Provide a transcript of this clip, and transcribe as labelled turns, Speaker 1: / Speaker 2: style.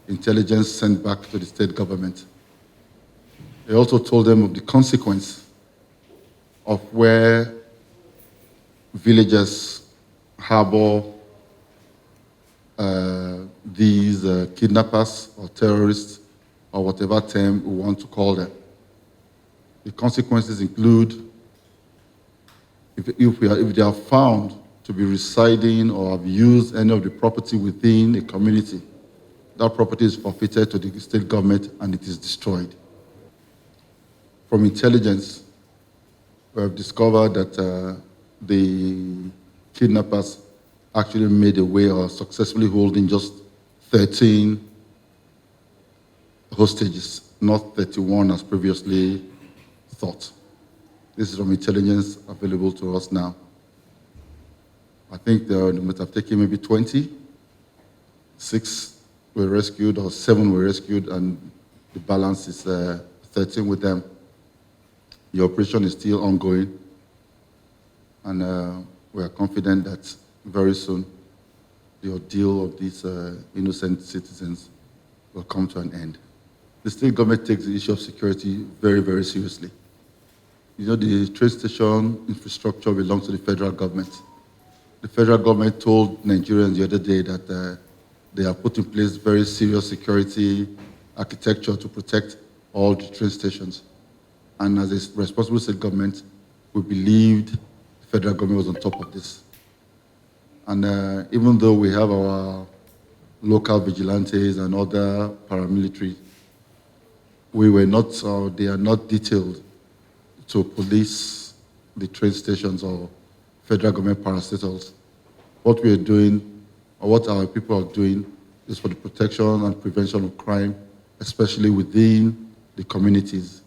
Speaker 1: intelligence sent back to the state government. He also told them of the consequence of where villagers harbor these kidnappers or terrorists or whatever term we want to call them. The consequences include if they are found to be residing or have used any of the property within a community, that property is forfeited to the state government and it is destroyed. From intelligence, we have discovered that the kidnappers actually made away or successfully holding just 13 hostages, not 31 as previously thought. This is from intelligence available to us now. I think they must have taken maybe 20. 6 were rescued or 7 were rescued, and the balance is 13 with them. The operation is still ongoing, and we are confident that very soon the ordeal of these innocent citizens will come to an end. The state government takes the issue of security very, very seriously. You know, the train station infrastructure belongs to the federal government. The federal government told Nigerians the other day that they have put in place very serious security architecture to protect all the train stations. And as a responsible state government, we believed the federal government was on top of this. And even though we have our local vigilantes and other paramilitary, we were not, or they are not detailed to police the train stations or federal government parastatals. What we are doing, or what our people are doing, is for the protection and prevention of crime, especially within the communities